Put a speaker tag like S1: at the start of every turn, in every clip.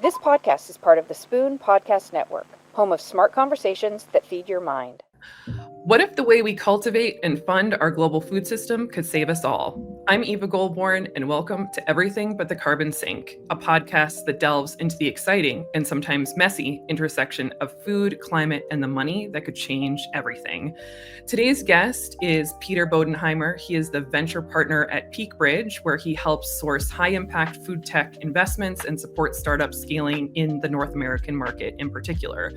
S1: This podcast is part of the Spoon Podcast Network, home of smart conversations that feed your mind.
S2: What if the way we cultivate and fund our global food system could save us all? I'm Eva Goldborn, and welcome to Everything But the Carbon Sink, a podcast that delves into the exciting and sometimes messy intersection of food, climate, and the money that could change everything. Today's guest is Peter Bodenheimer. He is the venture partner at PeakBridge, where he helps source high-impact food tech investments and support startup scaling in the North American market in particular.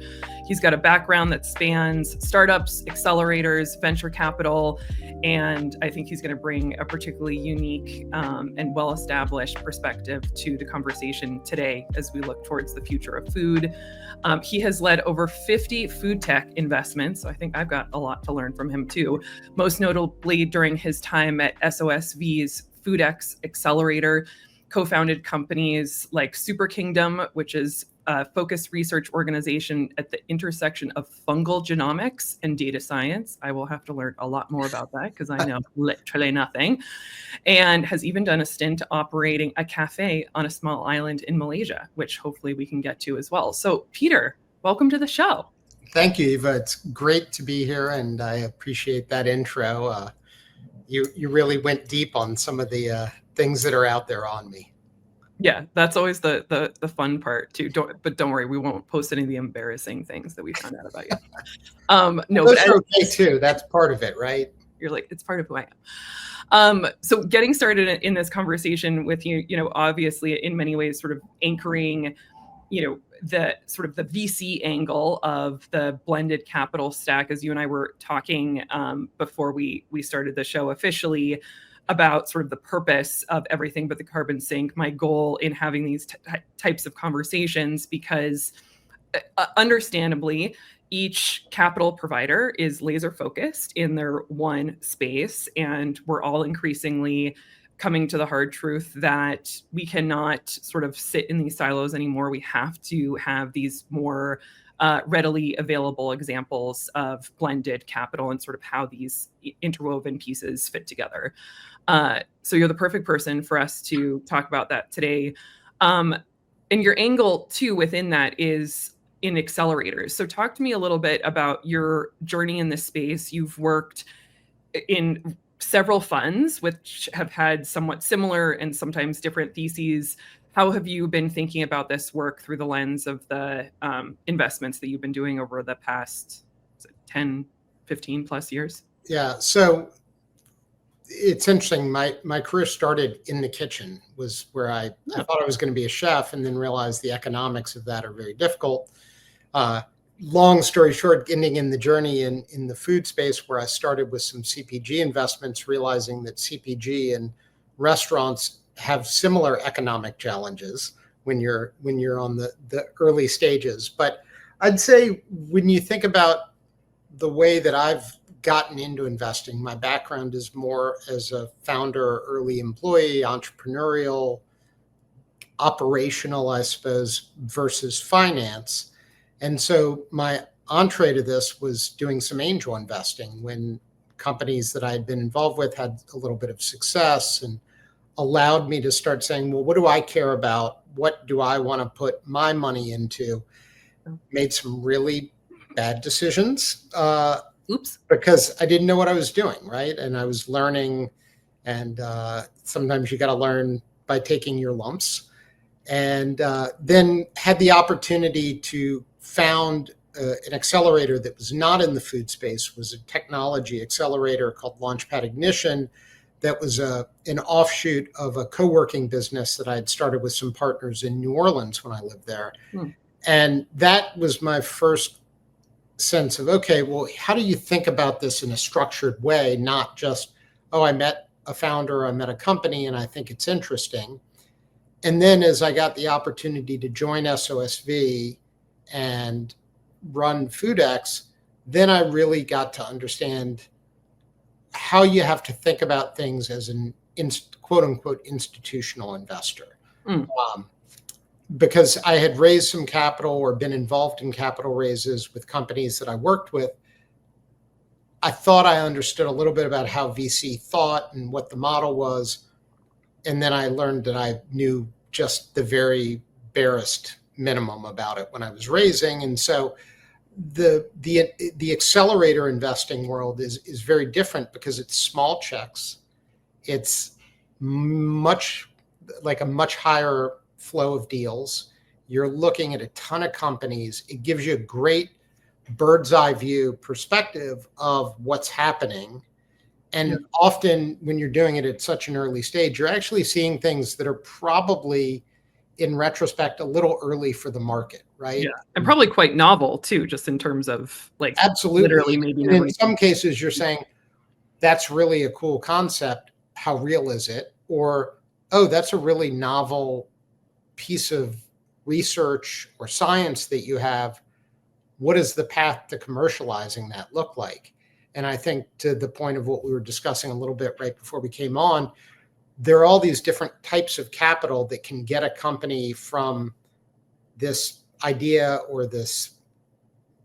S2: He's got a background that spans startups, accelerators, venture capital, and I think he's going to bring a particularly unique and well-established perspective to the conversation today as we look towards the future of food. He has led over 50 food tech investments, so I think I've got a lot to learn from him too, most notably during his time at SOSV's FoodX accelerator, co-founded companies like Super Kingdom, which is a focused research organization at the intersection of fungal genomics and data science. I will have to learn a lot more about that because I know literally nothing. And has even done a stint operating a cafe on a small island in Malaysia, which hopefully we can get to as well. So Peter, welcome to the show.
S3: Thank you, Eva. It's great to be here, and I appreciate that intro. You really went deep on some of the things that are out there on me.
S2: Yeah, that's always the fun part too. Don't worry, we won't post any of the embarrassing things that we found out about you. No,
S3: those are okay too. That's part of it, right?
S2: You're like, it's part of who I am. So getting started in this conversation with you, obviously in many ways sort of anchoring, the sort of the VC angle of the blended capital stack, as you and I were talking before we started the show officially, about sort of the purpose of Everything But the Carbon Sink, my goal in having these types of conversations, because understandably, each capital provider is laser focused in their one space, and we're all increasingly coming to the hard truth that we cannot sort of sit in these silos anymore. We have to have these more readily available examples of blended capital and sort of how these interwoven pieces fit together. So you're the perfect person for us to talk about that today. And your angle too within that is in accelerators. So talk to me a little bit about your journey in this space. You've worked in several funds which have had somewhat similar and sometimes different theses. How have you been thinking about this work through the lens of the investments that you've been doing over the past 10, 15 plus years?
S3: Yeah, so it's interesting. My career started in the kitchen, was where I thought I was going to be a chef, and then realized the economics of that are very difficult. Long story short, ending in the journey in the food space, where I started with some CPG investments, realizing that CPG and restaurants have similar economic challenges when you're on the early stages. But I'd say when you think about the way that I've gotten into investing, my background is more as a founder, early employee, entrepreneurial, operational, I suppose, versus finance. And so my entree to this was doing some angel investing when companies that I had been involved with had a little bit of success, and allowed me to start saying, well, what do I care about? What do I want to put my money into? Made some really bad decisions. Because I didn't know what I was doing, right? And I was learning, and sometimes you got to learn by taking your lumps. And then had the opportunity to found an accelerator that was not in the food space, was a technology accelerator called Launchpad Ignition, that was an offshoot of a co-working business that I had started with some partners in New Orleans when I lived there. And that was my first sense of, okay, well, how do you think about this in a structured way, not just, oh, I met a founder, I met a company, and I think it's interesting. And then as I got the opportunity to join SOSV and run FoodX, then I really got to understand how you have to think about things as an quote unquote institutional investor. Because I had raised some capital or been involved in capital raises with companies that I worked with, I thought I understood a little bit about how VC thought and what the model was. And then I learned that I knew just the very barest minimum about it when I was raising. And so the accelerator investing world is very different because it's small checks. It's much like a much higher flow of deals. You're looking at a ton of companies. It gives you a great bird's eye view perspective of what's happening. And often when you're doing it at such an early stage, you're actually seeing things that are probably, in retrospect, a little early for the market, right?
S2: Yeah, and probably quite novel too, just in terms of like
S3: Absolutely.
S2: literally maybe
S3: And in some cases, you're saying that's really a cool concept. How real is it? Or, oh, that's a really novel piece of research or science that you have. What does the path to commercializing that look like? And I think to the point of what we were discussing a little bit right before we came on, there are all these different types of capital that can get a company from this idea or this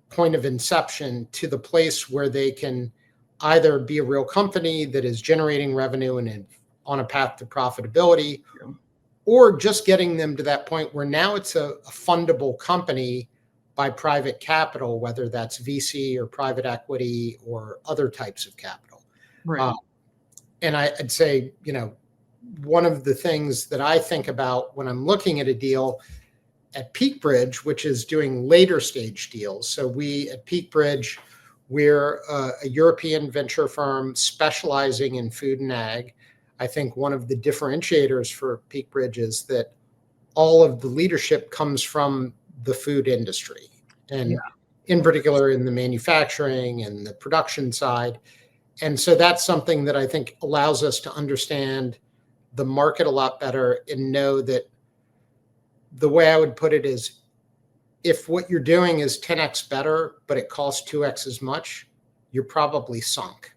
S3: point of inception to the place where they can either be a real company that is generating revenue and on a path to profitability, or just getting them to that point where now it's a fundable company by private capital, whether that's VC or private equity or other types of capital.
S2: Right.
S3: And I'd say, one of the things that I think about when I'm looking at a deal at PeakBridge, which is doing later stage deals. So we at PeakBridge, we're a European venture firm specializing in food and ag. I think one of the differentiators for PeakBridge is that all of the leadership comes from the food industry, and in particular in the manufacturing and the production side. And so that's something that I think allows us to understand the market a lot better and know that the way I would put it is, if what you're doing is 10x better, but it costs 2x as much, you're probably sunk.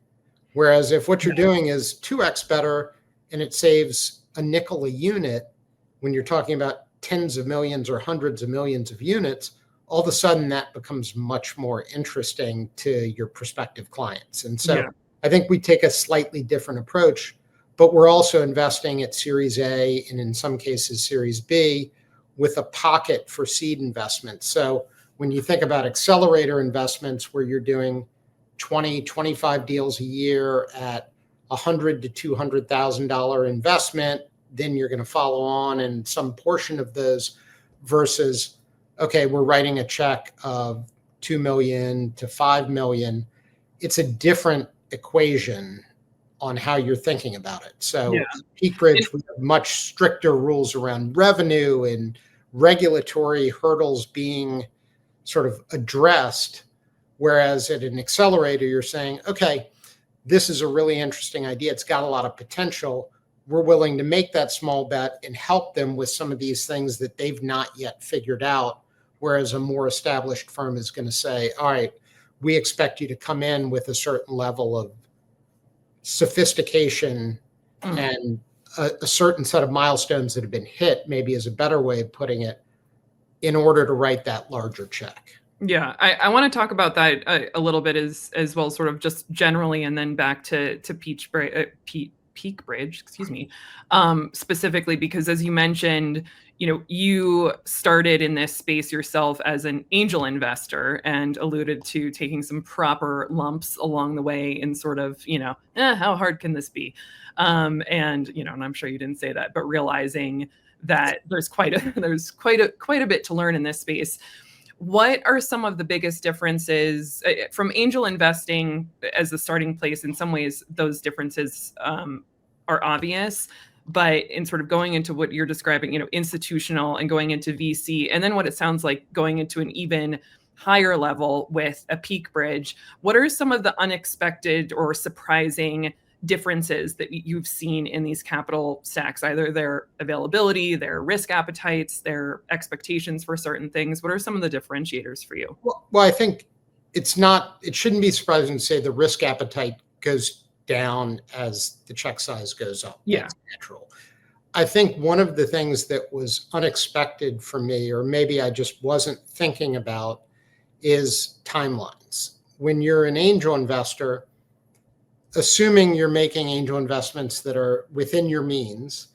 S3: Whereas if what you're doing is 2x better and it saves a nickel a unit, when you're talking about tens of millions or hundreds of millions of units, all of a sudden that becomes much more interesting to your prospective clients. And so I think we take a slightly different approach, but we're also investing at Series A and in some cases Series B with a pocket for seed investments. So when you think about accelerator investments where you're doing 20, 25 deals a year at $100,000 to $200,000 investment, then you're going to follow on in some portion of those versus, okay, we're writing a check of 2 million to 5 million. It's a different equation on how you're thinking about it. So PeakBridge, we have much stricter rules around revenue and regulatory hurdles being sort of addressed. Whereas at an accelerator, you're saying, okay, this is a really interesting idea. It's got a lot of potential. We're willing to make that small bet and help them with some of these things that they've not yet figured out. Whereas a more established firm is going to say, all right, we expect you to come in with a certain level of sophistication and a certain set of milestones that have been hit, maybe is a better way of putting it, in order to write that larger check.
S2: Yeah, I want to talk about that a little bit as well, sort of just generally, and then back to PeakBridge, excuse me, specifically because as you mentioned, you started in this space yourself as an angel investor and alluded to taking some proper lumps along the way in sort of, how hard can this be? And I'm sure you didn't say that, but realizing that there's quite a bit to learn in this space. What are some of the biggest differences from angel investing as the starting place? In some ways, those differences are obvious, but in sort of going into what you're describing, institutional and going into VC, and then what it sounds like going into an even higher level with a PeakBridge, what are some of the unexpected or surprising differences that you've seen in these capital stacks, either their availability, their risk appetites, their expectations for certain things? What are some of the differentiators for you?
S3: Well, I think it shouldn't be surprising to say the risk appetite goes down as the check size goes up.
S2: Yeah.
S3: That's natural. I think one of the things that was unexpected for me, or maybe I just wasn't thinking about, is timelines. When you're an angel investor, assuming you're making angel investments that are within your means,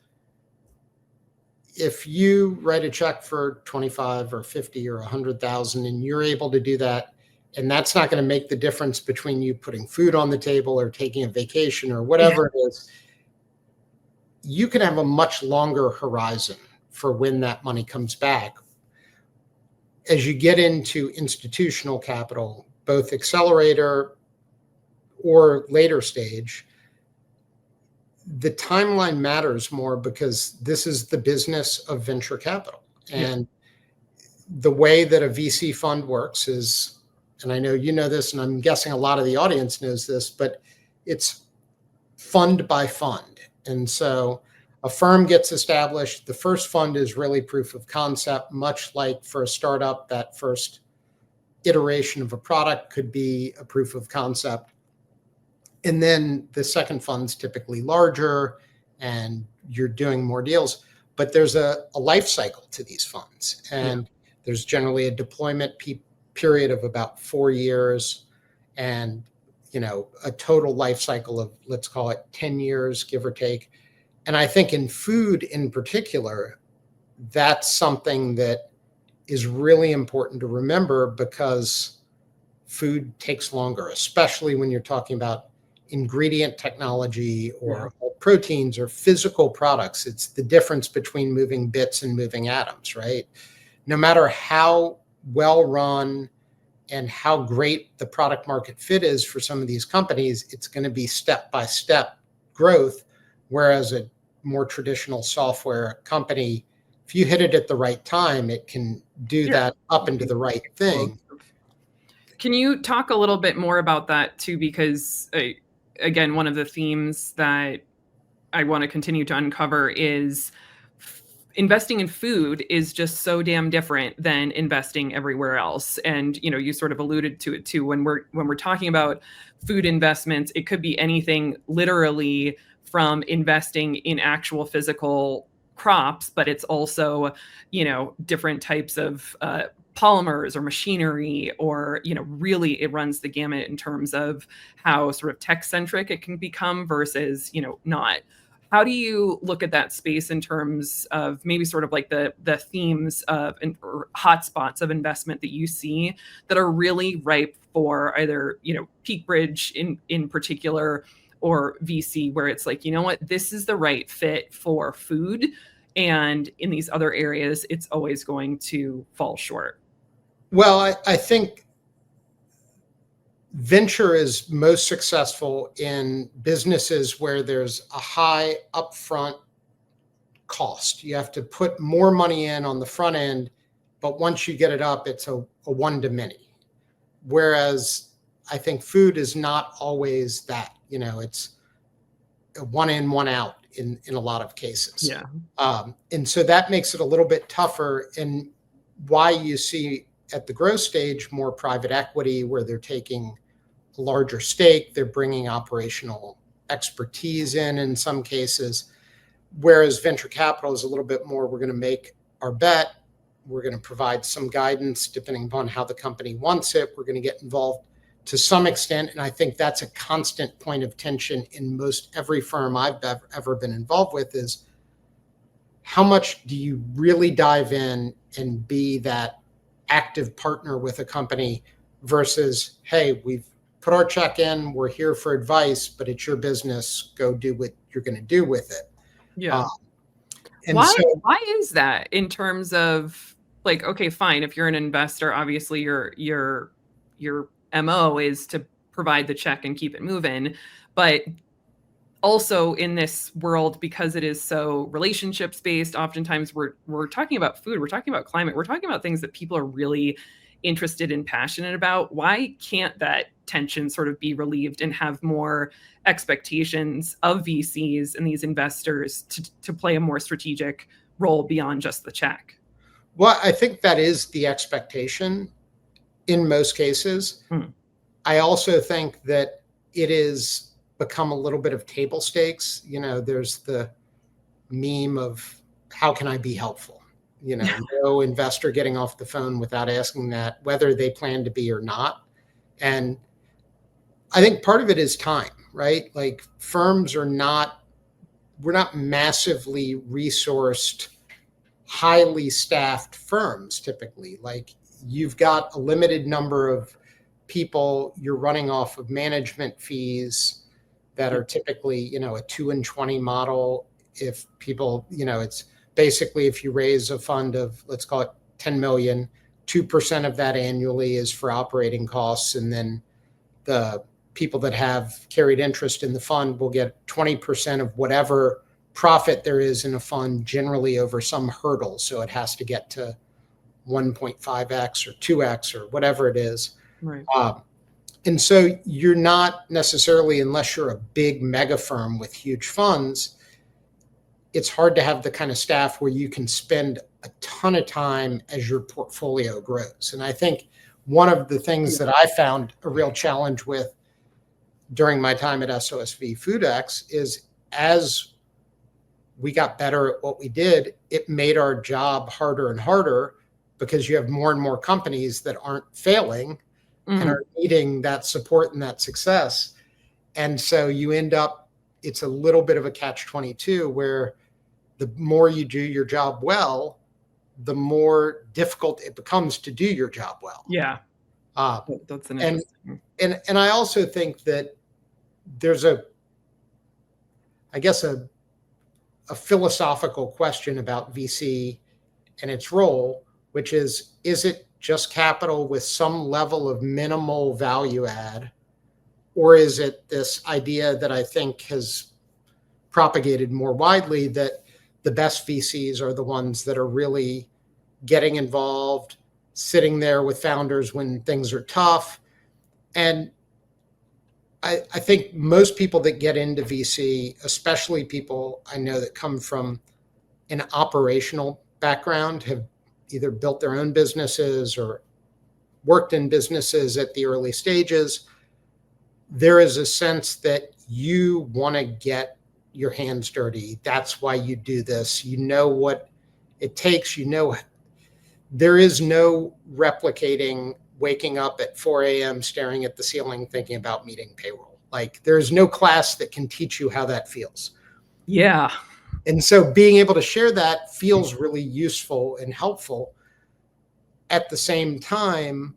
S3: if you write a check for 25 or 50 or 100,000 and you're able to do that, and that's not going to make the difference between you putting food on the table or taking a vacation or whatever it is, you can have a much longer horizon for when that money comes back. As you get into institutional capital, both accelerator or later stage, the timeline matters more because this is the business of venture capital. And the way that a VC fund works is, and I know you know this, and I'm guessing a lot of the audience knows this, but it's fund by fund. And so a firm gets established. The first fund is really proof of concept, much like for a startup, that first iteration of a product could be a proof of concept. And then the second fund's typically larger and you're doing more deals, but there's a life cycle to these funds. And there's generally a deployment period of about 4 years and, a total life cycle of, let's call it 10 years, give or take. And I think in food in particular, that's something that is really important to remember because food takes longer, especially when you're talking about ingredient technology or proteins or physical products. It's the difference between moving bits and moving atoms, right? No matter how well run and how great the product market fit is for some of these companies, it's going to be step by step growth. Whereas a more traditional software company, if you hit it at the right time, it can do that up into the right thing.
S2: Can you talk a little bit more about that too? Because again, one of the themes that I want to continue to uncover is investing in food is just so damn different than investing everywhere else. And, you sort of alluded to it too. When we're talking about food investments, it could be anything literally from investing in actual physical crops, but it's also, different types of polymers or machinery, or, really it runs the gamut in terms of how sort of tech centric it can become versus, not. How do you look at that space in terms of maybe sort of like the themes of or hotspots of investment that you see that are really ripe for either, PeakBridge in particular or VC, where it's like, this is the right fit for food, and in these other areas, it's always going to fall short?
S3: Well, I think venture is most successful in businesses where there's a high upfront cost. You have to put more money in on the front end, but once you get it up, it's a one to many. Whereas I think food is not always that. It's a one in, one out in a lot of cases. And so that makes it a little bit tougher, and why you see at the growth stage more private equity, where they're taking a larger stake, they're bringing operational expertise in some cases, whereas venture capital is a little bit more, we're going to make our bet, we're going to provide some guidance depending upon how the company wants it, we're going to get involved to some extent. And I think that's a constant point of tension in most every firm I've ever been involved with, is how much do you really dive in and be that active partner with a company versus, hey, we've put our check in, we're here for advice, but it's your business, go do what you're going to do with it. And
S2: why is that in terms of, like, okay, fine, if you're an investor, obviously your MO is to provide the check and keep it moving, but also in this world, because it is so relationships based, oftentimes we're talking about food, we're talking about climate, we're talking about things that people are really interested and passionate about. Why can't that tension sort of be relieved and have more expectations of VCs and these investors to play a more strategic role beyond just the check?
S3: Well, I think that is the expectation in most cases. I also think that it is become a little bit of table stakes. There's the meme of how can I be helpful? No investor getting off the phone without asking that, whether they plan to be or not. And I think part of it is time, right? Like firms we're not massively resourced highly staffed firms typically. Like you've got a limited number of people, you're running off of management fees that are typically, a 2 and 20 model. If people, it's basically if you raise a fund of, let's call it 10 million, 2% of that annually is for operating costs. And then the people that have carried interest in the fund will get 20% of whatever profit there is in a fund, generally over some hurdle. So it has to get to 1.5x or 2x or whatever it is.
S2: Right.
S3: And so you're not necessarily, unless you're a big mega firm with huge funds, it's hard to have the kind of staff where you can spend a ton of time as your portfolio grows. And I think one of the things that I found a real challenge with during my time at SOSV FoodX is as we got better at what we did, it made our job harder and harder because you have more and more companies that aren't failing and are needing that support and that success. And so you end up, it's a little bit of a catch-22 where the more you do your job well, the more difficult it becomes to do your job well.
S2: Yeah. That's an interesting.
S3: And I also think that there's a philosophical question about VC and its role, which is it just capital with some level of minimal value add? Or is it this idea that I think has propagated more widely that the best VCs are the ones that are really getting involved, sitting there with founders when things are tough? And I think most people that get into VC, especially people I know that come from an operational background, have either built their own businesses or worked in businesses at the early stages. There is a sense that you want to get your hands dirty. That's why you do this. You know what it takes. There is no replicating waking up at 4 a.m., staring at the ceiling, thinking about meeting payroll. Like there's no class that can teach you how that feels.
S2: Yeah.
S3: And so being able to share that feels really useful and helpful. At the same time,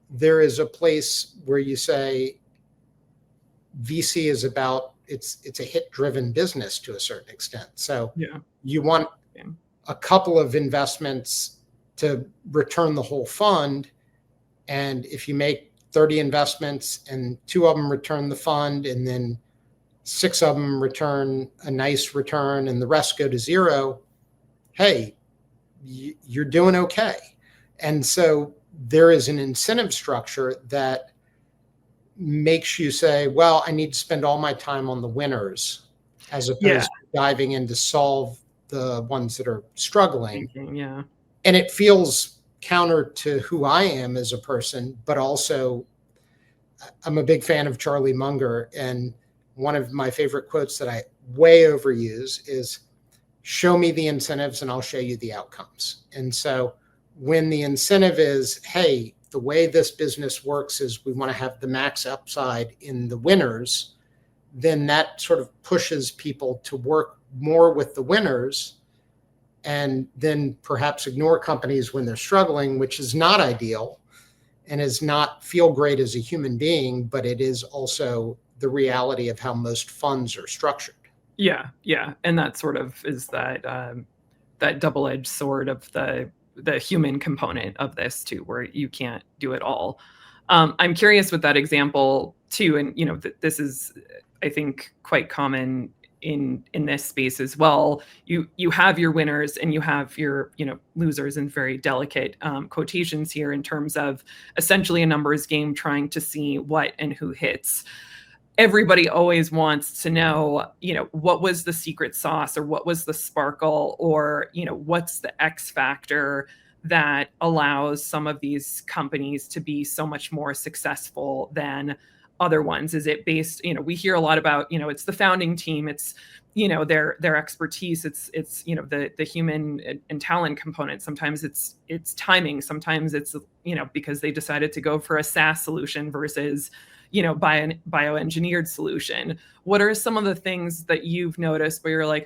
S3: there is a place where you say VC is about, it's a hit-driven business to a certain extent. So you want a couple of investments to return the whole fund. And if you make 30 investments and 2 of them return the fund and then 6 of them return a nice return and the rest go to zero, hey, you're doing okay. And so there is an incentive structure that makes you say, well, I need to spend all my time on the winners as opposed to diving in to solve the ones that are struggling.
S2: Yeah.
S3: And it feels counter to who I am as a person, but also I'm a big fan of Charlie Munger. And one of my favorite quotes that I way overuse is, show me the incentives and I'll show you the outcomes. And so when the incentive is, hey, the way this business works is we want to have the max upside in the winners, then that sort of pushes people to work more with the winners and then perhaps ignore companies when they're struggling, which is not ideal and is not feel great as a human being, but it is also the reality of how most funds are structured.
S2: Yeah. And that sort of is that double-edged sword of the human component of this too, where you can't do it all. I'm curious with that example too, and this is, I think, quite common in this space as well. You have your winners and you have your losers, in very delicate quotations here, in terms of essentially a numbers game, trying to see what and who hits. Everybody always wants to know, what was the secret sauce, or what was the sparkle, or, what's the X factor that allows some of these companies to be so much more successful than other ones? Is it based, we hear a lot about, it's the founding team, it's, their expertise, it's the human and talent component. Sometimes it's timing. Sometimes it's, because they decided to go for a SaaS solution versus bioengineered solution. What are some of the things that you've noticed where you're like,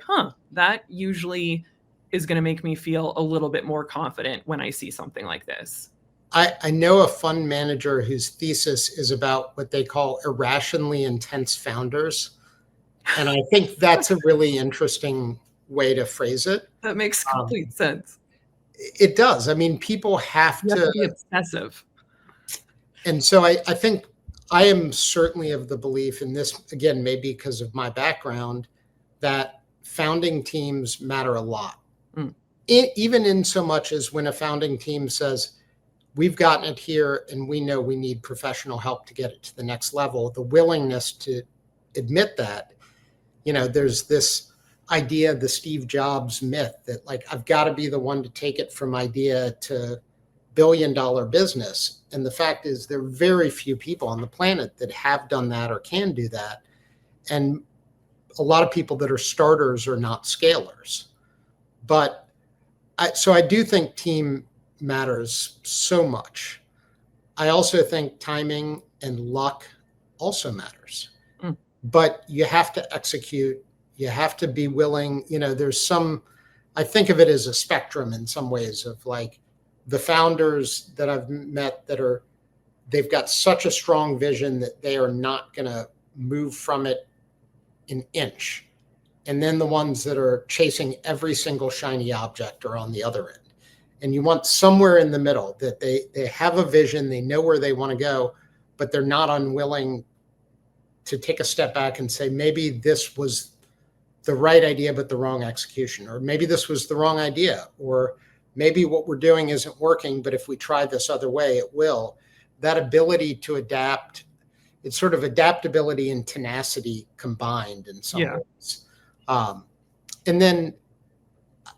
S2: that usually is going to make me feel a little bit more confident when I see something like this.
S3: I know a fund manager whose thesis is about what they call irrationally intense founders. And I think that's a really interesting way to phrase it.
S2: That makes complete sense.
S3: It does. I mean, people have
S2: You have to be obsessive.
S3: And so I think I am certainly of the belief in this, again, maybe because of my background, that founding teams matter a lot. Even in so much as when a founding team says, we've gotten it here and we know we need professional help to get it to the next level, the willingness to admit that, there's this idea, the Steve Jobs myth, that like, I've got to be the one to take it from idea to billion-dollar business. And the fact is there are very few people on the planet that have done that or can do that. And a lot of people that are starters are not scalers. But so I do think team matters so much. I also think timing and luck also matters. But you have to execute. You have to be willing. I think of it as a spectrum in some ways of like the founders that I've met they've got such a strong vision that they are not going to move from it an inch. And then the ones that are chasing every single shiny object are on the other end. And you want somewhere in the middle that they have a vision, they know where they want to go, but they're not unwilling to take a step back and say, maybe this was the right idea, but the wrong execution, or maybe this was the wrong idea, or maybe what we're doing isn't working, but if we try this other way, it will. That ability to adapt, it's sort of adaptability and tenacity combined in some ways. And then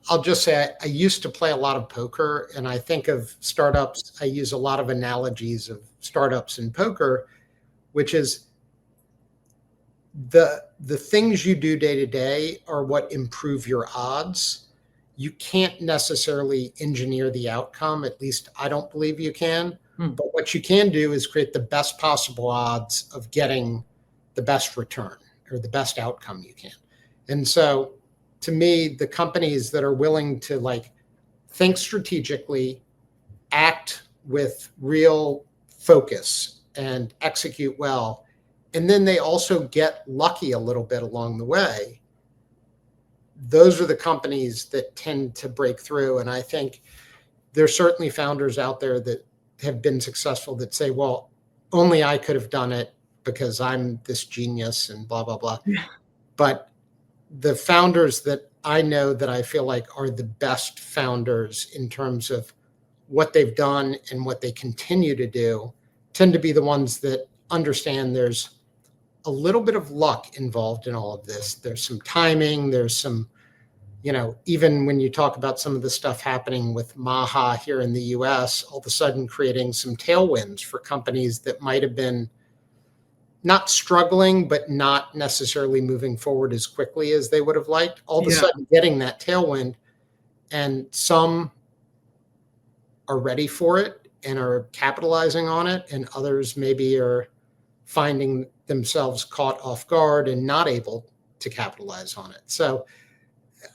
S3: I'll just say I used to play a lot of poker, and I think of startups. I use a lot of analogies of startups in poker, which is the things you do day to day are what improve your odds. You can't necessarily engineer the outcome. At least I don't believe you can. But what you can do is create the best possible odds of getting the best return or the best outcome you can. And so to me, the companies that are willing to like think strategically, act with real focus and execute well, and then they also get lucky a little bit along the way, those are the companies that tend to break through. And I think there's certainly founders out there that have been successful that say, well, only I could have done it because I'm this genius and blah, blah, blah.
S2: Yeah.
S3: But the founders that I know that I feel like are the best founders in terms of what they've done and what they continue to do tend to be the ones that understand there's a little bit of luck involved in all of this. There's some timing, there's some, even when you talk about some of the stuff happening with Maha here in the US, all of a sudden creating some tailwinds for companies that might have been not struggling, but not necessarily moving forward as quickly as they would have liked, all of a sudden getting that tailwind. And some are ready for it and are capitalizing on it, and others maybe are finding themselves caught off guard and not able to capitalize on it. So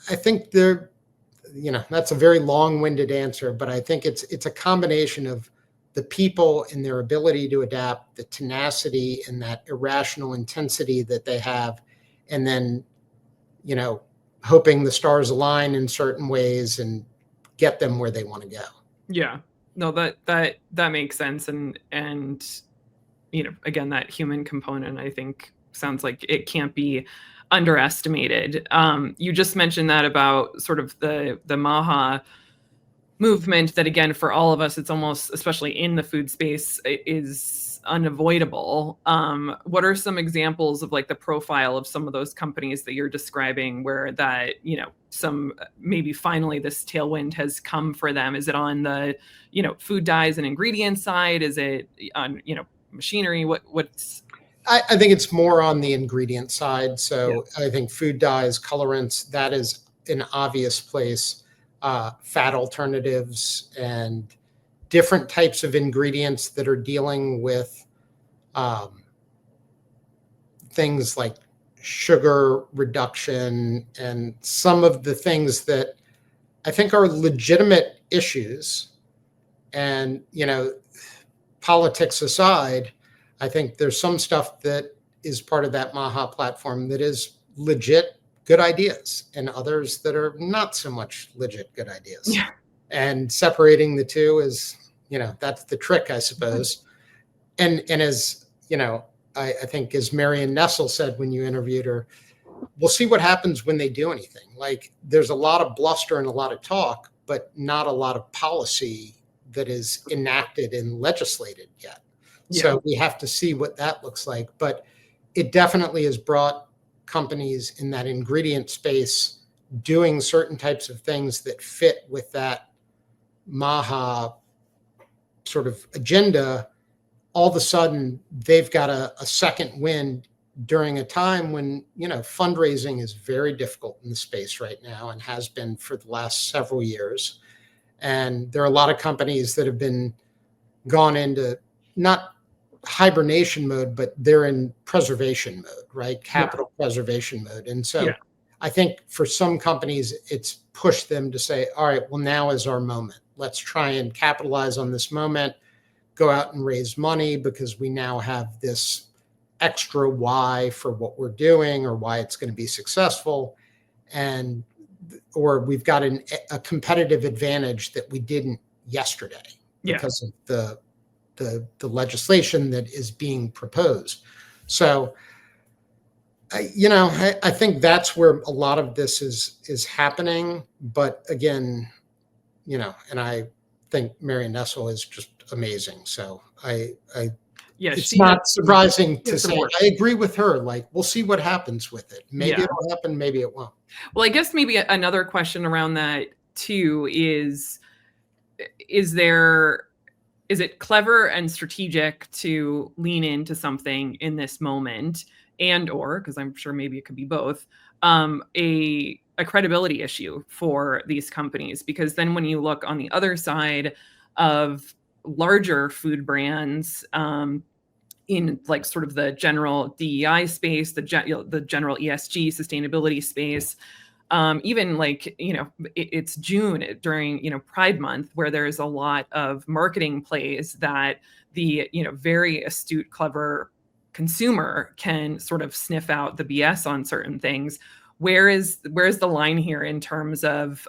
S3: I think that's a very long-winded answer, but I think it's a combination of the people and their ability to adapt, the tenacity and that irrational intensity that they have, and then, hoping the stars align in certain ways and get them where they want to go.
S2: Yeah, no, that makes sense. And, again, that human component, I think sounds like it can't be underestimated. You just mentioned that about sort of the Maha movement that, again, for all of us, it's almost, especially in the food space, is unavoidable. What are some examples of like the profile of some of those companies that you're describing where that, some maybe finally this tailwind has come for them? Is it on the, food dyes and ingredients side? Is it on, machinery? What's
S3: I think it's more on the ingredient side. So I think food dyes, colorants, that is an obvious place. Fat alternatives and different types of ingredients that are dealing with things like sugar reduction and some of the things that I think are legitimate issues. And, politics aside, I think there's some stuff that is part of that Maha platform that is legit good ideas and others that are not so much legit good ideas.
S2: Yeah.
S3: And separating the two is, that's the trick, I suppose. And as, I think as Marion Nestle said when you interviewed her, we'll see what happens when they do anything. Like there's a lot of bluster and a lot of talk, but not a lot of policy that is enacted and legislated yet.
S2: Yeah.
S3: So we have to see what that looks like. But it definitely has brought companies in that ingredient space doing certain types of things that fit with that Maha sort of agenda. All of a sudden, they've got a second wind during a time when, fundraising is very difficult in the space right now and has been for the last several years. And there are a lot of companies that have been gone into not hibernation mode, but they're in preservation mode, right? Capital preservation mode. And so I think for some companies, it's pushed them to say, all right, well, now is our moment. Let's try and capitalize on this moment, go out and raise money because we now have this extra why for what we're doing or why it's going to be successful. Or we've got a competitive advantage that we didn't yesterday because of the legislation that is being proposed. So, I think that's where a lot of this is happening. But again, and I think Marion Nestle is just amazing. So it's not surprising to say, I agree with her. Like, we'll see what happens with it. Maybe it'll happen, maybe it won't.
S2: Well, I guess maybe another question around that too is it clever and strategic to lean into something in this moment or, because I'm sure maybe it could be both, a credibility issue for these companies? Because then when you look on the other side of larger food brands, in like sort of the general DEI space, the general ESG sustainability space, even like, it's June during, Pride Month, where there's a lot of marketing plays that the, very astute, clever consumer can sort of sniff out the BS on certain things. Where's the line here in terms of,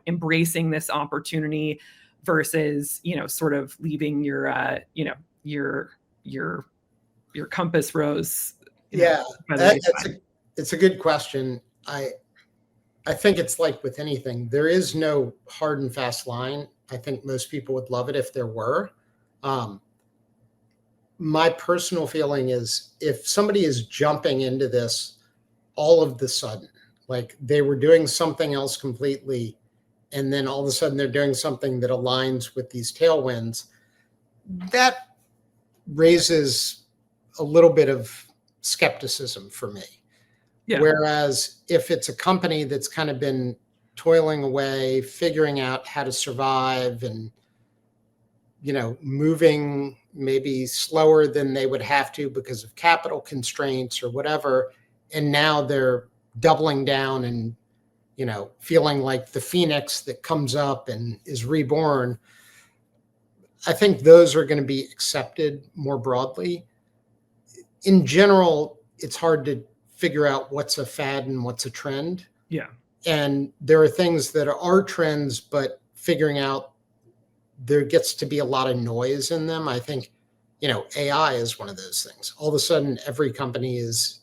S2: embracing this opportunity versus, sort of leaving your compass rose.
S3: It's a good question. I think it's like with anything, there is no hard and fast line. I think most people would love it if there were. My personal feeling is if somebody is jumping into this all of the sudden, like they were doing something else completely, and then all of a sudden they're doing something that aligns with these tailwinds, that raises a little bit of skepticism for me. Yeah. Whereas if it's a company that's kind of been toiling away, figuring out how to survive and, moving maybe slower than they would have to because of capital constraints or whatever, and now they're doubling down and, feeling like the phoenix that comes up and is reborn, I think those are going to be accepted more broadly. In general, it's hard to figure out what's a fad and what's a trend.
S2: Yeah.
S3: And there are things that are trends, but figuring out there gets to be a lot of noise in them. I think, AI is one of those things. All of a sudden, every company is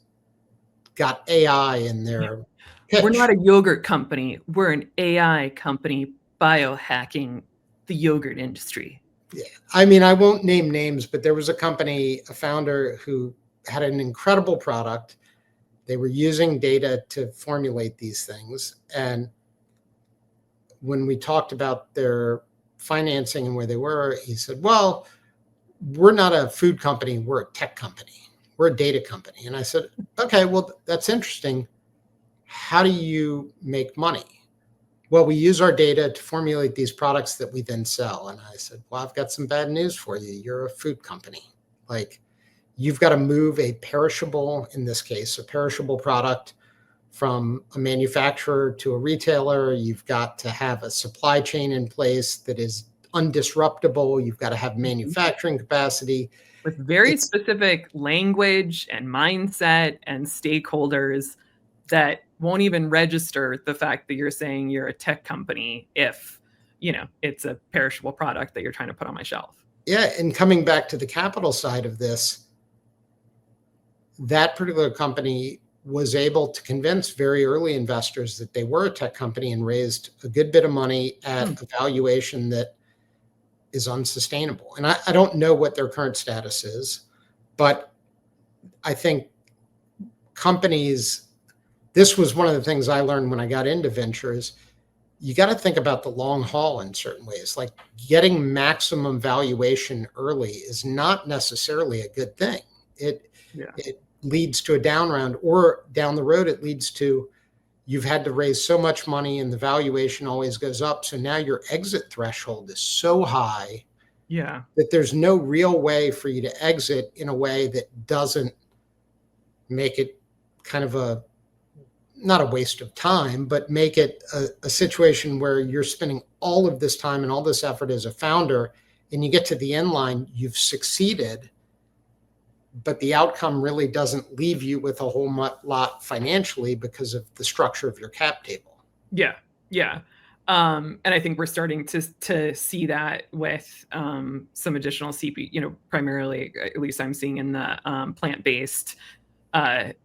S3: got AI in their pitch.
S2: We're not a yogurt company. We're an AI company biohacking the yogurt industry.
S3: Yeah. I mean, I won't name names, but there was a company, a founder who had an incredible product. They were using data to formulate these things. And when we talked about their financing and where they were, he said, well, we're not a food company. We're a tech company. We're a data company. And I said, okay, well, that's interesting. How do you make money? Well, we use our data to formulate these products that we then sell. And I said, well, I've got some bad news for you. You're a food company. Like, you've got to move a perishable, in this case, a perishable product from a manufacturer to a retailer. You've got to have a supply chain in place that is undisruptible. You've got to have manufacturing capacity.
S2: With very specific language and mindset and stakeholders that won't even register the fact that you're saying you're a tech company if, it's a perishable product that you're trying to put on my shelf.
S3: Yeah, and coming back to the capital side of this, that particular company was able to convince very early investors that they were a tech company and raised a good bit of money at a valuation that is unsustainable. And I don't know what their current status is, but I think companies, this was one of the things I learned when I got into ventures. You got to think about the long haul in certain ways. Like getting maximum valuation early is not necessarily a good thing. It leads to a down round, or down the road, it leads to you've had to raise so much money and the valuation always goes up. So now your exit threshold is so high that there's no real way for you to exit in a way that doesn't make it kind of not a waste of time, but make it a situation where you're spending all of this time and all this effort as a founder, and you get to the end line, you've succeeded, but the outcome really doesn't leave you with a whole lot financially because of the structure of your cap table.
S2: Yeah. And I think we're starting to see that with some additional CP, primarily, at least I'm seeing in the plant-based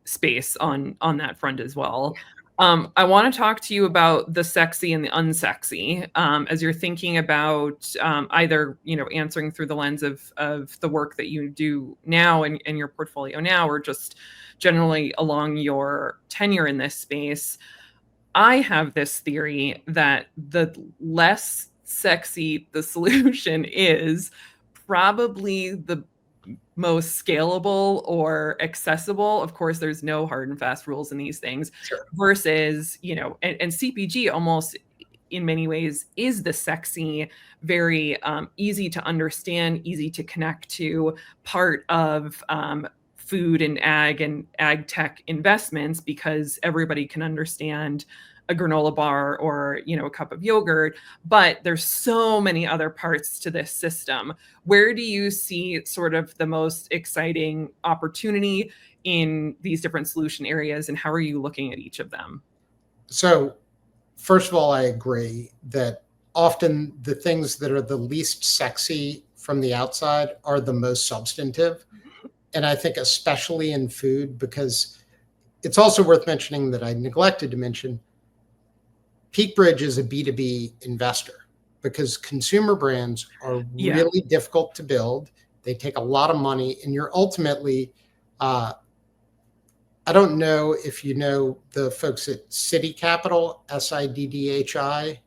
S2: space on that front as well. I want to talk to you about the sexy and the unsexy as you're thinking about either, answering through the lens of the work that you do now in your portfolio now, or just generally along your tenure in this space. I have this theory that the less sexy the solution is, probably the most scalable or accessible. Of course, there's no hard and fast rules in these things.
S3: Sure.
S2: Versus, and CPG almost in many ways is the sexy, very easy to understand, easy to connect to part of food and ag tech investments, because everybody can understand a granola bar or a cup of yogurt, but there's so many other parts to this system. Where do you see sort of the most exciting opportunity in these different solution areas, and how are you looking at each of them?
S3: So first of all, I agree that often the things that are the least sexy from the outside are the most substantive. And I think especially in food, because it's also worth mentioning that I neglected to mention, PeakBridge is a B2B investor, because consumer brands are really difficult to build. They take a lot of money, and you're ultimately, I don't know if you know the folks at City Capital, SIDDHI,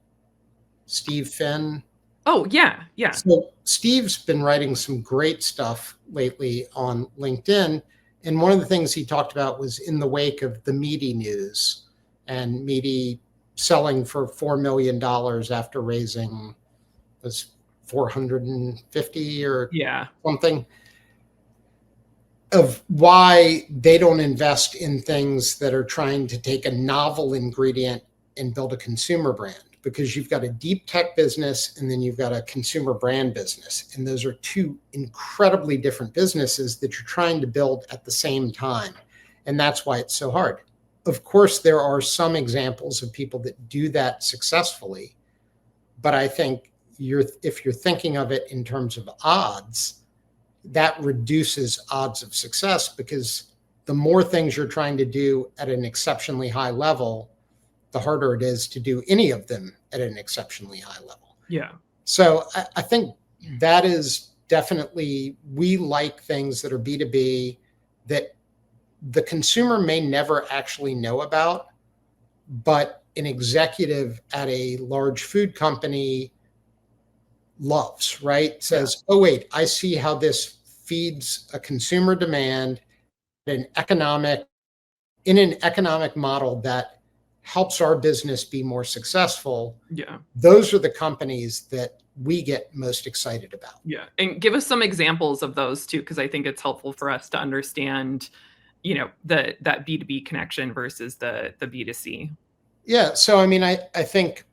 S3: Steve Finn.
S2: Oh, yeah.
S3: So Steve's been writing some great stuff lately on LinkedIn. And one of the things he talked about was in the wake of the Meaty news, and Meaty selling for $4 million after raising was 450 or something, of why they don't invest in things that are trying to take a novel ingredient and build a consumer brand, because you've got a deep tech business and then you've got a consumer brand business. And those are two incredibly different businesses that you're trying to build at the same time. And that's why it's so hard. Of course, there are some examples of people that do that successfully, but I think if you're thinking of it in terms of odds, that reduces odds of success, because the more things you're trying to do at an exceptionally high level, the harder it is to do any of them at an exceptionally high level.
S2: Yeah.
S3: So I think that is definitely, we like things that are B2B that the consumer may never actually know about, but an executive at a large food company loves, right? Says, oh, wait, I see how this feeds a consumer demand in an economic model that helps our business be more successful.
S2: Yeah.
S3: Those are the companies that we get most excited about.
S2: Yeah. And give us some examples of those too, because I think it's helpful for us to understand that B2B connection versus the B2C.
S3: Yeah. So, I mean, I think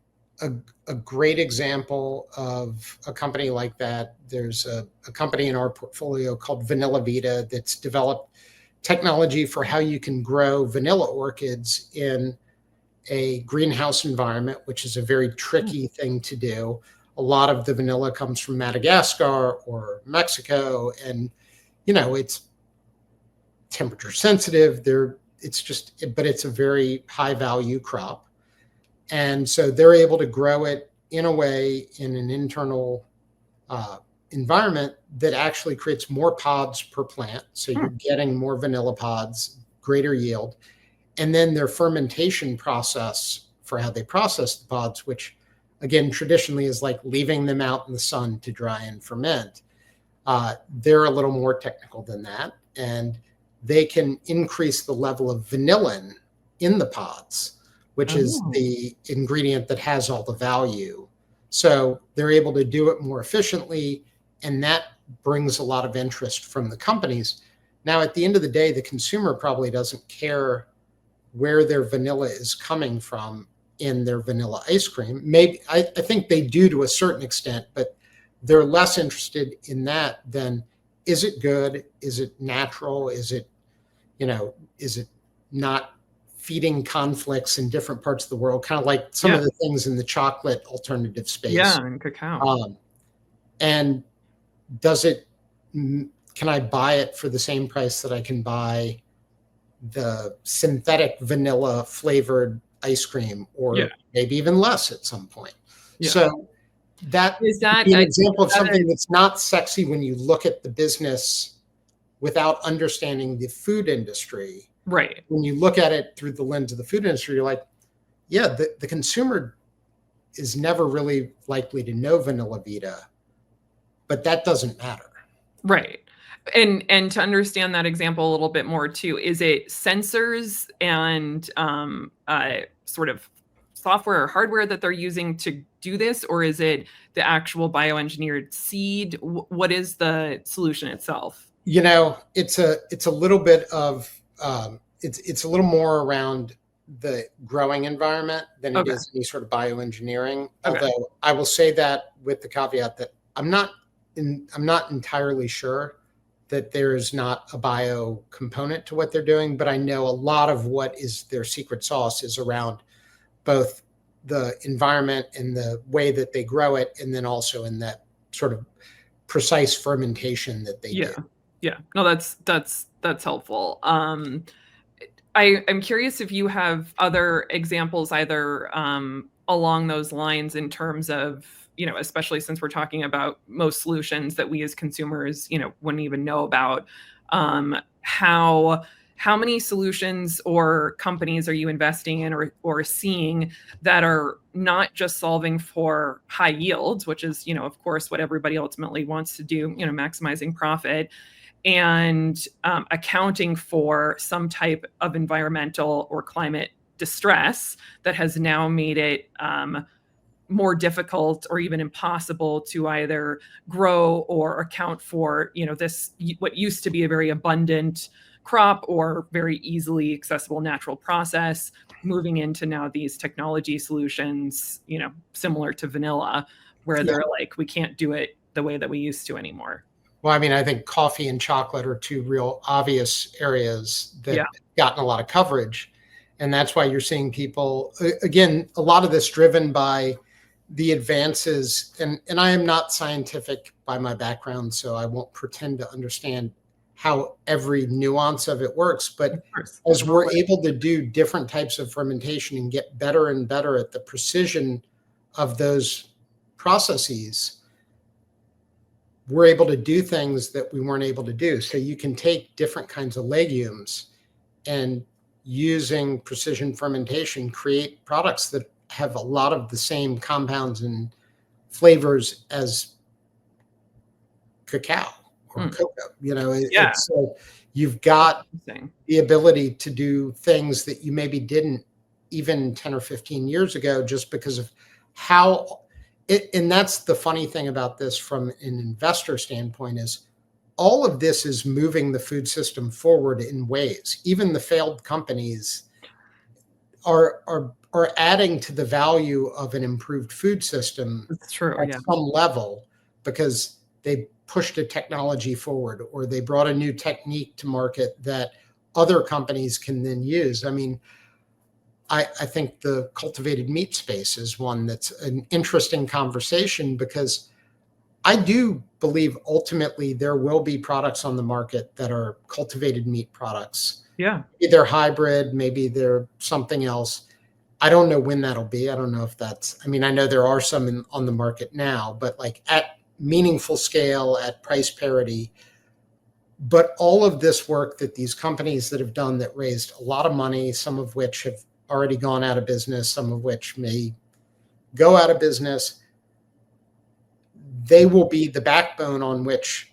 S3: a great example of a company like that, there's a company in our portfolio called Vanilla Vita that's developed technology for how you can grow vanilla orchids in a greenhouse environment, which is a very tricky thing to do. A lot of the vanilla comes from Madagascar or Mexico, and it's temperature sensitive. But it's a very high value crop. And so they're able to grow it in a way in an internal environment that actually creates more pods per plant. So you're getting more vanilla pods, greater yield. And then their fermentation process for how they process the pods, which again, traditionally is like leaving them out in the sun to dry and ferment. They're a little more technical than that. And they can increase the level of vanillin in the pods, which is the ingredient that has all the value. So they're able to do it more efficiently, and that brings a lot of interest from the companies. Now, at the end of the day, the consumer probably doesn't care where their vanilla is coming from in their vanilla ice cream. Maybe I think they do to a certain extent, but they're less interested in that than, is it good? Is it natural? Is it not feeding conflicts in different parts of the world, kind of like some of the things in the chocolate alternative space.
S2: Yeah, and cacao.
S3: And can I buy it for the same price that I can buy the synthetic vanilla flavored ice cream, or maybe even less at some point? So that is an example of something that's not sexy when you look at the business without understanding the food industry.
S2: Right.
S3: When you look at it through the lens of the food industry, you're like, the consumer is never really likely to know Vanilla Vita, but that doesn't matter.
S2: Right. And to understand that example a little bit more too, is it sensors and sort of software or hardware that they're using to do this, or is it the actual bioengineered seed? What is the solution itself?
S3: It's a little bit of it's a little more around the growing environment than it is any sort of bioengineering. Although I will say that with the caveat that I'm not entirely sure that there is not a bio component to what they're doing, but I know a lot of what is their secret sauce is around both the environment and the way that they grow it, and then also in that sort of precise fermentation that they do.
S2: Yeah. No, that's helpful. I'm curious if you have other examples either along those lines in terms of, especially since we're talking about most solutions that we as consumers, wouldn't even know about. How many solutions or companies are you investing in or seeing that are not just solving for high yields, which is, of course, what everybody ultimately wants to do, maximizing profit, and accounting for some type of environmental or climate distress that has now made it more difficult or even impossible to either grow or account for, this, what used to be a very abundant crop or very easily accessible natural process, moving into now these technology solutions, similar to vanilla, where they're like, we can't do it the way that we used to anymore.
S3: Well, I mean, I think coffee and chocolate are two real obvious areas that have gotten a lot of coverage. And that's why you're seeing people, again, a lot of this driven by the advances. And I am not scientific by my background, so I won't pretend to understand how every nuance of it works. But as we're able to do different types of fermentation and get better and better at the precision of those processes, we're able to do things that we weren't able to do. So you can take different kinds of legumes and using precision fermentation, create products that have a lot of the same compounds and flavors as cacao or cocoa. You've got the ability to do things that you maybe didn't even 10 or 15 years ago, just because of how it, and that's the funny thing about this from an investor standpoint, is all of this is moving the food system forward in ways. Even the failed companies are adding to the value of an improved food system
S2: It's true.
S3: at
S2: Yeah.
S3: some level because they pushed a technology forward or they brought a new technique to market that other companies can then use. I mean, I think the cultivated meat space is one that's an interesting conversation because I do believe ultimately there will be products on the market that are cultivated meat products.
S2: Yeah.
S3: Maybe they're hybrid, maybe they're something else. I don't know when that'll be. I don't know if that's, I mean, I know there are some on the market now, but like at meaningful scale, at price parity. But all of this work that these companies that have done that raised a lot of money, some of which have already gone out of business, some of which may go out of business, they will be the backbone on which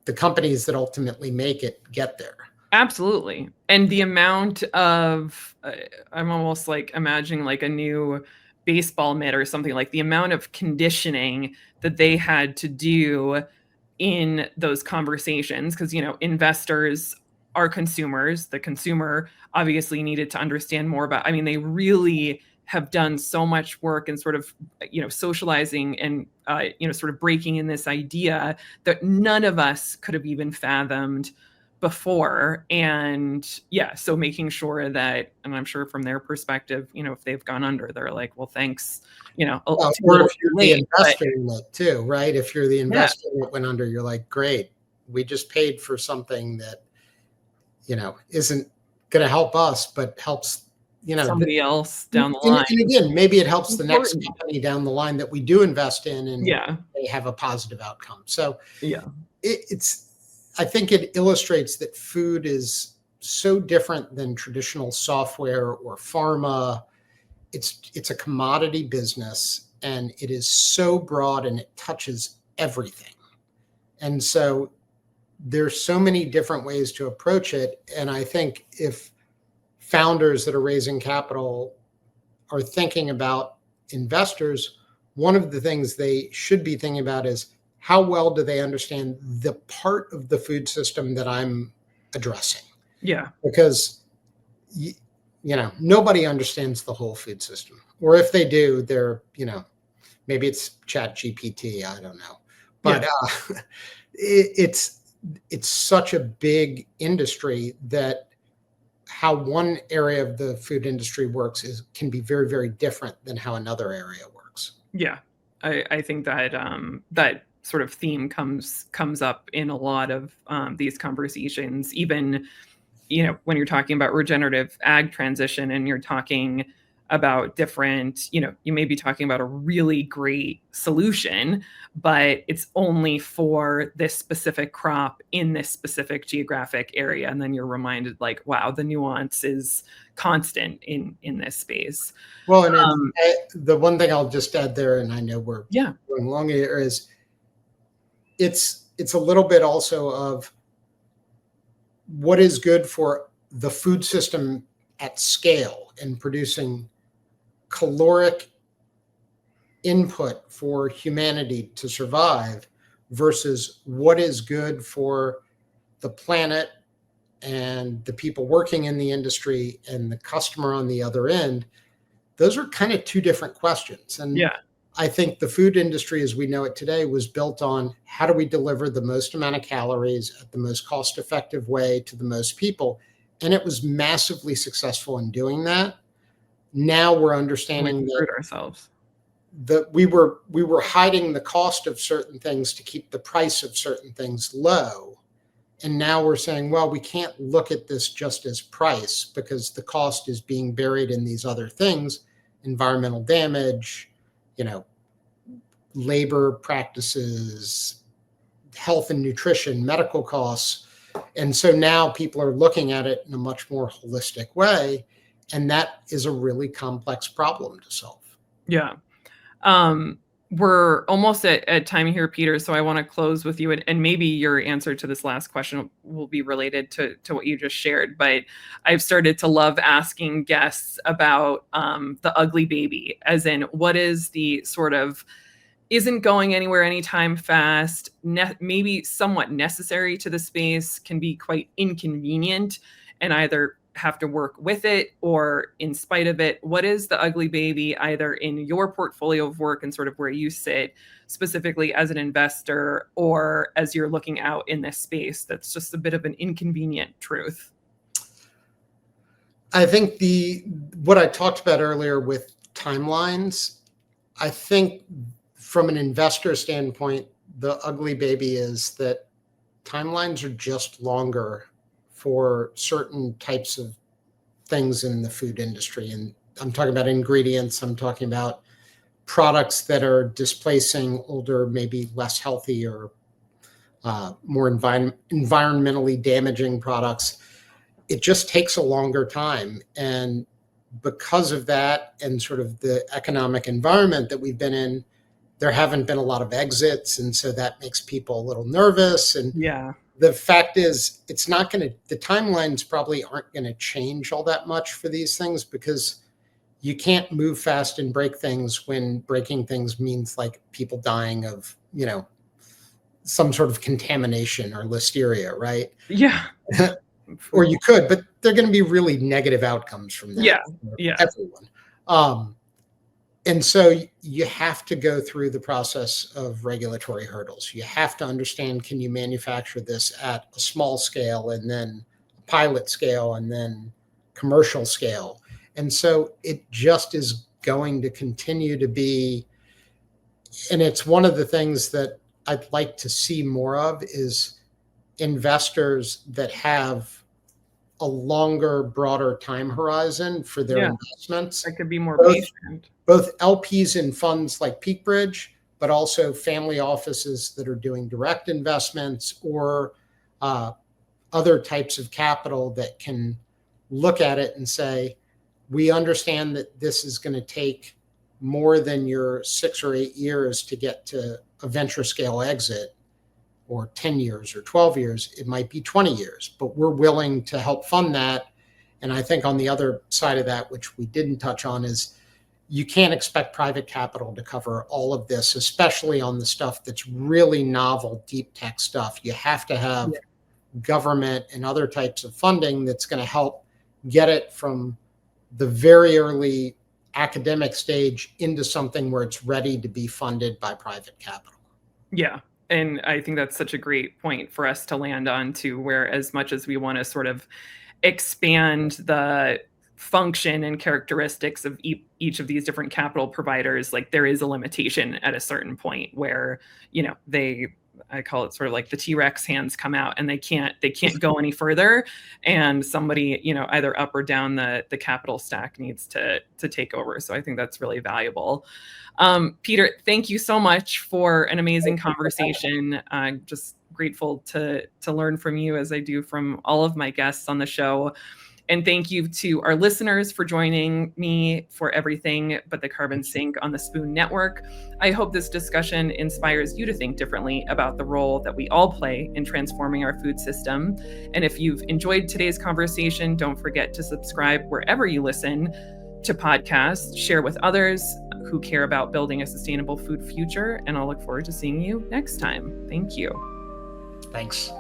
S3: the companies that ultimately make it get there.
S2: Absolutely. And the amount of, I'm almost like imagining like a new baseball mitt or something, like the amount of conditioning that they had to do in those conversations. Because, investors are consumers. The consumer obviously needed to understand more about, I mean, they really have done so much work and sort of, socializing and, sort of breaking in this idea that none of us could have even fathomed before. And yeah, so making sure that, and I'm sure from their perspective, if they've gone under, they're like, well, thanks,
S3: Well,
S2: too
S3: or
S2: little
S3: if you're
S2: too
S3: the
S2: late, but
S3: investor in it too, right? If you're the
S2: yeah,
S3: investor that went under, you're like, great, we just paid for something that, isn't going to help us, but helps,
S2: somebody else
S3: and,
S2: down the line.
S3: and again, maybe it helps the next
S2: Important.
S3: company down the line that we do invest in and
S2: Yeah.
S3: they have a positive outcome. So
S2: Yeah.
S3: I think it illustrates that food is so different than traditional software or pharma. It's a commodity business and it is so broad and it touches everything. And so there's so many different ways to approach it. And I think if founders that are raising capital are thinking about investors, one of the things they should be thinking about is how well do they understand the part of the food system that I'm addressing?
S2: Yeah.
S3: Because nobody understands the whole food system, or if they do, they're maybe it's Chat GPT, I don't know, but it's such a big industry that how one area of the food industry works can be very, very different than how another area works.
S2: Yeah. I think that that sort of theme comes up in a lot of these conversations, even when you're talking about regenerative ag transition and you're talking about different, you may be talking about a really great solution, but it's only for this specific crop in this specific geographic area. And then you're reminded like, wow, the nuance is constant in this space.
S3: Well, and the one thing I'll just add there, and I know we're going long here, is it's a little bit also of what is good for the food system at scale and producing caloric input for humanity to survive versus what is good for the planet and the people working in the industry and the customer on the other end. Those are kind of two different questions. And I think the food industry as we know it today was built on how do we deliver the most amount of calories at the most cost-effective way to the most people. And it was massively successful in doing that. Now we're understanding that we were hiding the cost of certain things to keep the price of certain things low. And now we're saying, well, we can't look at this just as price because the cost is being buried in these other things, environmental damage, labor practices, health and nutrition, medical costs. And so now people are looking at it in a much more holistic way. And that is a really complex problem to solve.
S2: Yeah. We're almost at time here, Peter. So I want to close with you, and maybe your answer to this last question will be related to what you just shared. But I've started to love asking guests about the ugly baby, as in what is the sort of isn't going anywhere anytime fast, maybe somewhat necessary to the space, can be quite inconvenient, and either have to work with it or in spite of it. What is the ugly baby, either in your portfolio of work and sort of where you sit specifically as an investor, or as you're looking out in this space, that's just a bit of an inconvenient truth?
S3: I think what I talked about earlier with timelines, I think from an investor standpoint, the ugly baby is that timelines are just longer for certain types of things in the food industry. And I'm talking about ingredients, I'm talking about products that are displacing older, maybe less healthy or more environmentally damaging products. It just takes a longer time. And because of that and sort of the economic environment that we've been in, there haven't been a lot of exits. And so that makes people a little nervous. And the fact is, the timelines probably aren't going to change all that much for these things, because you can't move fast and break things when breaking things means like people dying of, some sort of contamination or listeria, right?
S2: Yeah.
S3: Or you could, but they're going to be really negative outcomes from that.
S2: Yeah.
S3: Everyone. And so you have to go through the process of regulatory hurdles. You have to understand, can you manufacture this at a small scale, and then a pilot scale, and then commercial scale? And so it just is going to continue to be, and it's one of the things that I'd like to see more of, is investors that have a longer, broader time horizon for their investments.
S2: That could be more patient.
S3: Both LPs in funds like PeakBridge, but also family offices that are doing direct investments, or other types of capital that can look at it and say, we understand that this is going to take more than your 6 or 8 years to get to a venture scale exit, or 10 years or 12 years. It might be 20 years, but we're willing to help fund that. And I think on the other side of that, which we didn't touch on, is you can't expect private capital to cover all of this, especially on the stuff that's really novel, deep tech stuff. You have to have government and other types of funding that's going to help get it from the very early academic stage into something where it's ready to be funded by private capital.
S2: Yeah. And I think that's such a great point for us to land on too, where as much as we want to sort of expand the function and characteristics of each of these different capital providers, like there is a limitation at a certain point where, I call it sort of like the T-Rex hands come out and they can't go any further, and somebody, either up or down the capital stack needs to take over. So I think that's really valuable. Peter, thank you so much for an amazing conversation. I'm just grateful to learn from you, as I do from all of my guests on the show. And thank you to our listeners for joining me for everything but the carbon sink on the Spoon Network. I hope this discussion inspires you to think differently about the role that we all play in transforming our food system. And if you've enjoyed today's conversation, don't forget to subscribe wherever you listen to podcasts, share with others who care about building a sustainable food future. And I'll look forward to seeing you next time. Thank you.
S3: Thanks.